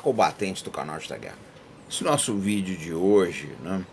Combatentes do canal da Guerra. Esse nosso vídeo de hoje, né,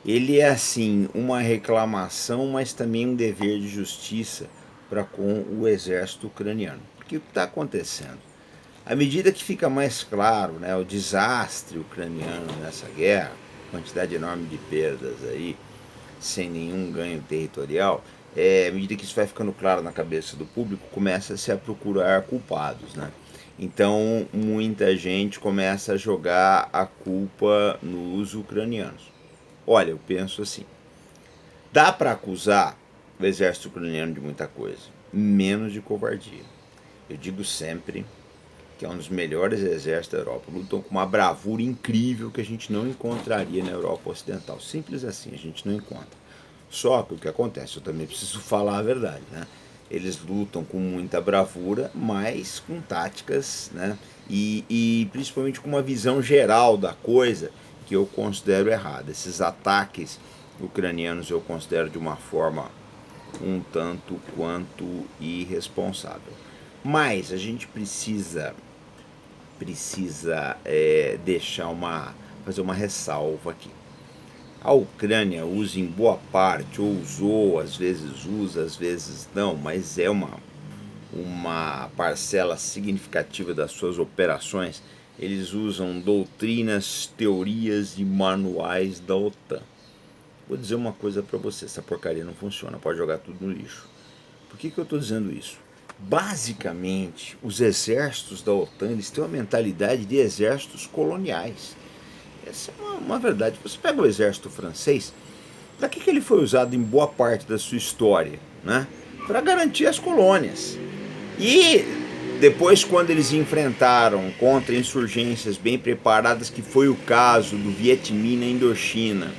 ele é assim uma reclamação, mas também um dever de justiça para com o exército ucraniano. Porque o que está acontecendo? À medida que fica mais claro, né, o desastre ucraniano nessa guerra, quantidade enorme de perdas aí, sem nenhum ganho territorial, à medida que isso vai ficando claro na cabeça do público, começa-se a procurar culpados, né? Então, muita gente começa a jogar a culpa nos ucranianos. Olha, eu penso assim, dá para acusar o exército ucraniano de muita coisa, menos de covardia. Eu digo sempre que é um dos melhores exércitos da Europa, lutam com uma bravura incrível que a gente não encontraria na Europa Ocidental. Simples assim, a gente não encontra. Só que o que acontece, eu também preciso falar a verdade, né? Eles lutam com muita bravura, mas com táticas, né? E principalmente com uma visão geral da coisa que eu considero errada. Esses ataques ucranianos eu considero de uma forma um tanto quanto irresponsável. Mas a gente precisa fazer uma ressalva aqui. A Ucrânia usa em boa parte, ou usou, às vezes usa, às vezes não, mas é uma parcela significativa das suas operações. Eles usam doutrinas, teorias e manuais da OTAN. Vou dizer uma coisa para você, essa porcaria não funciona, pode jogar tudo no lixo. Por que eu estou dizendo isso? Basicamente, os exércitos da OTAN eles têm uma mentalidade de exércitos coloniais. Essa é uma verdade. Você pega o exército francês, para que ele foi usado em boa parte da sua história? Né? Para garantir as colônias. E depois, quando eles enfrentaram contra insurgências bem preparadas, que foi o caso do Viet Minh na Indochina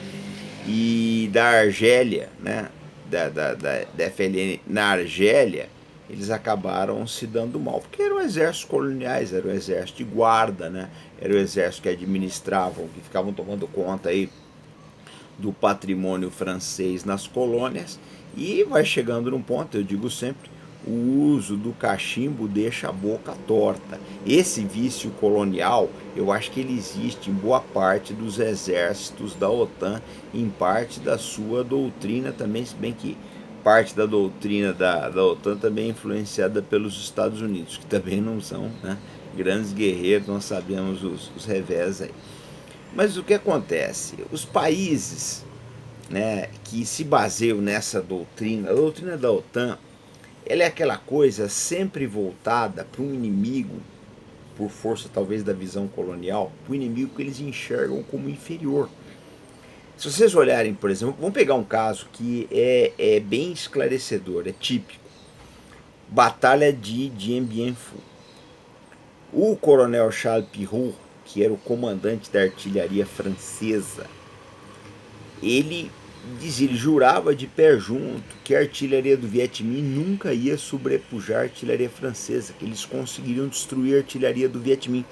e da Argélia, né, da FLN na Argélia, eles acabaram se dando mal, porque eram exércitos coloniais, era o exército de guarda, né, era o exército que administravam, que ficavam tomando conta aí do patrimônio francês nas colônias, e vai chegando num ponto, eu digo sempre, o uso do cachimbo deixa a boca torta. Esse vício colonial, eu acho que ele existe em boa parte dos exércitos da OTAN, em parte da sua doutrina também, se bem que parte da doutrina da OTAN também é influenciada pelos Estados Unidos, que também não são, né, grandes guerreiros, nós sabemos os revés aí. Mas o que acontece? Os países, né, que se baseiam nessa doutrina, a doutrina da OTAN, ela é aquela coisa sempre voltada para um inimigo, por força talvez da visão colonial, para o inimigo que eles enxergam como inferior. Se vocês olharem, por exemplo, vamos pegar um caso que é bem esclarecedor, é típico. Batalha de Dien Bien Phu. O coronel Charles Pirou, que era o comandante da artilharia francesa, ele dizia, ele jurava de pé junto que a artilharia do Viet Minh nunca ia sobrepujar a artilharia francesa, que eles conseguiriam destruir a artilharia do Viet Minh.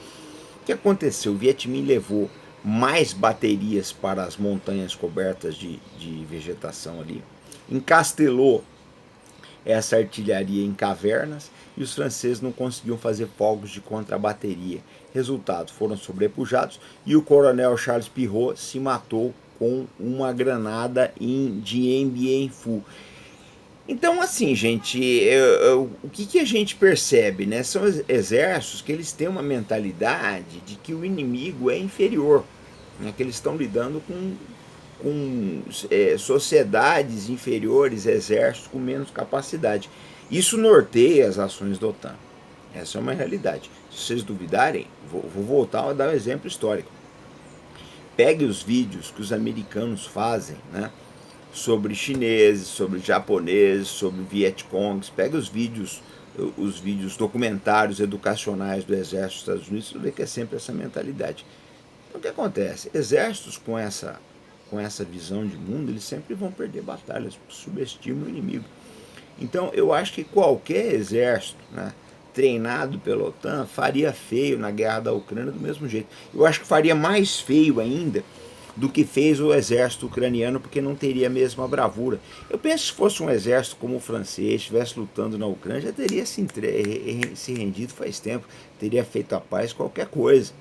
O que aconteceu? O Viet Minh levou mais baterias para as montanhas cobertas de vegetação ali, encastelou essa artilharia em cavernas e os franceses não conseguiam fazer fogos de contrabateria. Resultado, foram sobrepujados e o coronel Charles Pirot se matou com uma granada em Dien Bien Phu. Então, assim, gente, o que a gente percebe, né? São exércitos que eles têm uma mentalidade de que o inimigo é inferior, né? Que eles estão lidando com sociedades inferiores, exércitos com menos capacidade. Isso norteia as ações da OTAN. Essa é uma realidade. Se vocês duvidarem, vou voltar a dar um exemplo histórico. Pegue os vídeos que os americanos fazem, né, sobre chineses, sobre japoneses, sobre vietcongs. Pegue os vídeos documentários educacionais do exército dos Estados Unidos, você vê que é sempre essa mentalidade. Então o que acontece? Exércitos com essa visão de mundo, eles sempre vão perder batalhas, subestimam o inimigo. Então eu acho que qualquer exército, né, treinado pela OTAN faria feio na guerra da Ucrânia do mesmo jeito. Eu acho que faria mais feio ainda do que fez o exército ucraniano, porque não teria a mesma bravura. Eu penso que se fosse um exército como o francês, estivesse lutando na Ucrânia, já teria se rendido faz tempo, teria feito a paz, qualquer coisa.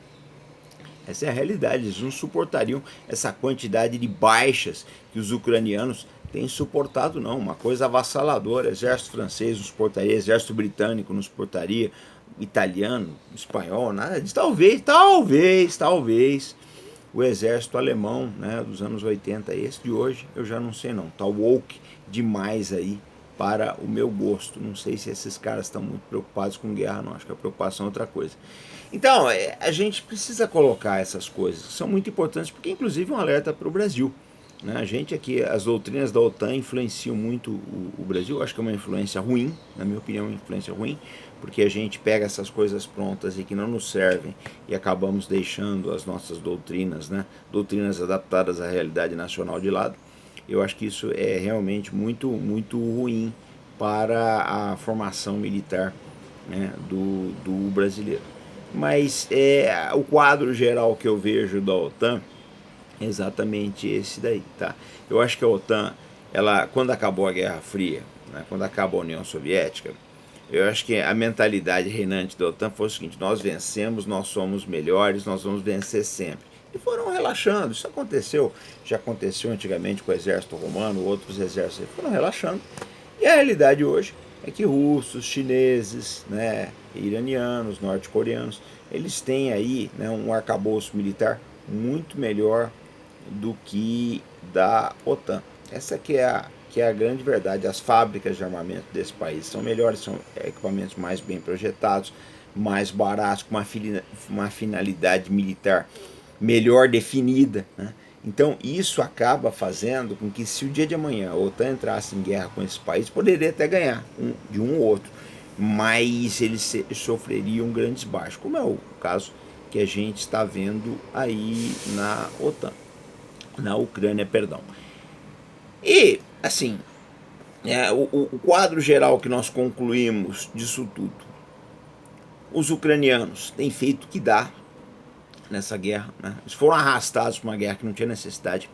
Essa é a realidade, eles não suportariam essa quantidade de baixas que os ucranianos têm suportado, não. Uma coisa avassaladora, exército francês não suportaria, exército britânico não suportaria, italiano, espanhol, nada disso. Talvez o exército alemão, né, dos anos 80, esse de hoje, eu já não sei não, tá woke demais aí para o meu gosto. Não sei se esses caras estão muito preocupados com guerra, não. Acho que a preocupação é outra coisa. Então, a gente precisa colocar essas coisas, que são muito importantes, porque inclusive é um alerta para o Brasil. Né? A gente aqui, as doutrinas da OTAN influenciam muito o Brasil. Acho que é uma influência ruim, na minha opinião, é uma influência ruim, porque a gente pega essas coisas prontas e que não nos servem e acabamos deixando as nossas doutrinas, né? Doutrinas adaptadas à realidade nacional de lado. Eu acho que isso é realmente muito ruim para a formação militar, né, do brasileiro. Mas o quadro geral que eu vejo da OTAN é exatamente esse daí, tá? Eu acho que a OTAN, ela, quando acabou a Guerra Fria, né, quando acabou a União Soviética, eu acho que a mentalidade reinante da OTAN foi o seguinte: nós vencemos, nós somos melhores, nós vamos vencer sempre. E foram relaxando. Isso aconteceu, já aconteceu antigamente com o exército romano, outros exércitos foram relaxando. E a realidade hoje é que russos, chineses, né, iranianos, norte-coreanos, eles têm aí, né, um arcabouço militar muito melhor do que da OTAN. Essa que é a grande verdade. As fábricas de armamento desse país são melhores, são equipamentos mais bem projetados, mais baratos, com uma finalidade militar melhor definida. Né? Então isso acaba fazendo com que, se o dia de amanhã a OTAN entrasse em guerra com esse país, poderia até ganhar de um ou outro, mas eles sofreriam grandes baixos, como é o caso que a gente está vendo aí na OTAN, na Ucrânia, perdão. E, assim, o quadro geral que nós concluímos disso tudo: os ucranianos têm feito o que dá nessa guerra, né? Eles foram arrastados para uma guerra que não tinha necessidade.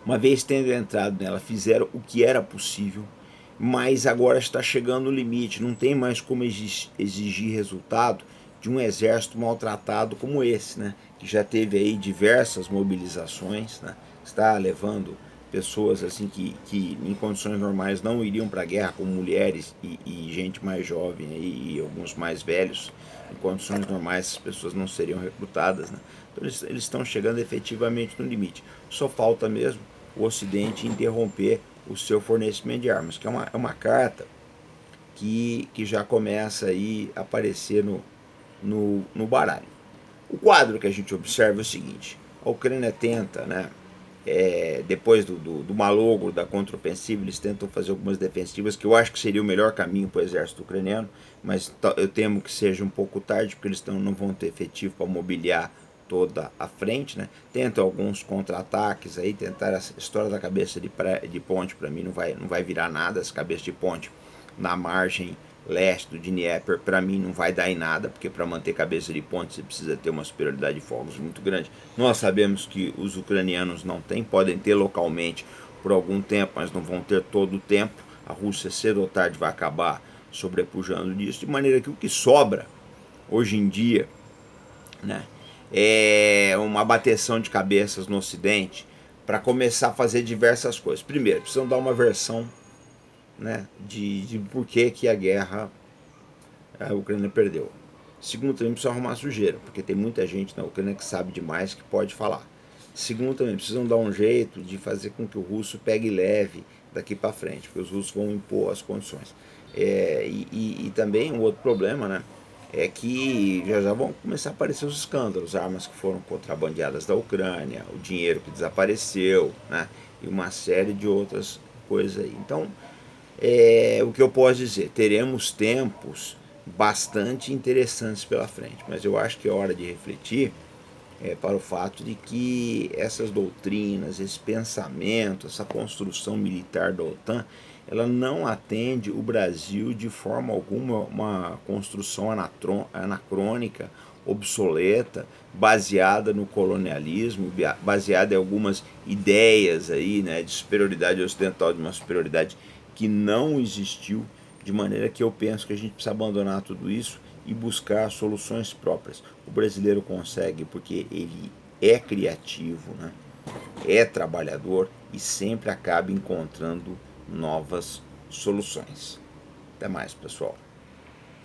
Uma vez tendo entrado nela, fizeram o que era possível, mas agora está chegando o limite. Não tem mais como exigir resultado de um exército maltratado como esse, né? Que já teve aí diversas mobilizações, né? Está levando pessoas assim que em condições normais não iriam para a guerra, como mulheres e gente mais jovem e alguns mais velhos. Em condições normais as pessoas não seriam recrutadas, né? Então eles estão chegando efetivamente no limite. Só falta mesmo o Ocidente interromper o seu fornecimento de armas, que é uma carta que já começa aí a aparecer no baralho. O quadro que a gente observa é o seguinte: a Ucrânia tenta, né, depois do malogro da contraofensiva, eles tentam fazer algumas defensivas, que eu acho que seria o melhor caminho para o exército ucraniano, mas eu temo que seja um pouco tarde, porque eles não vão ter efetivo para mobiliar toda a frente, né? Tentam alguns contra-ataques aí, tentar a história da cabeça de ponte, para mim não vai virar nada. Essa cabeça de ponte na margem leste do Dnieper, para mim não vai dar em nada, porque para manter cabeça de ponte você precisa ter uma superioridade de fogos muito grande. Nós sabemos que os ucranianos não têm, podem ter localmente por algum tempo, mas não vão ter todo o tempo. A Rússia cedo ou tarde vai acabar sobrepujando disso, de maneira que o que sobra hoje em dia, né, é uma bateção de cabeças no Ocidente para começar a fazer diversas coisas. Primeiro, precisam dar uma versão, né, de por que a guerra a Ucrânia perdeu. Segundo, também precisa arrumar sujeira, porque tem muita gente na Ucrânia que sabe demais, que pode falar. Segundo, também precisam dar um jeito de fazer com que o russo pegue leve daqui para frente, porque os russos vão impor as condições. E também um outro problema, né, é que já vão começar a aparecer os escândalos, armas que foram contrabandeadas da Ucrânia, o dinheiro que desapareceu, né, e uma série de outras coisas aí. Então, o que eu posso dizer, teremos tempos bastante interessantes pela frente, mas eu acho que é hora de refletir para o fato de que essas doutrinas, esse pensamento, essa construção militar da OTAN, ela não atende o Brasil de forma alguma, uma construção anacrônica, obsoleta, baseada no colonialismo, baseada em algumas ideias aí, né, de superioridade ocidental, de uma superioridade que não existiu, de maneira que eu penso que a gente precisa abandonar tudo isso e buscar soluções próprias. O brasileiro consegue porque ele é criativo, né? É trabalhador e sempre acaba encontrando novas soluções. Até mais, pessoal.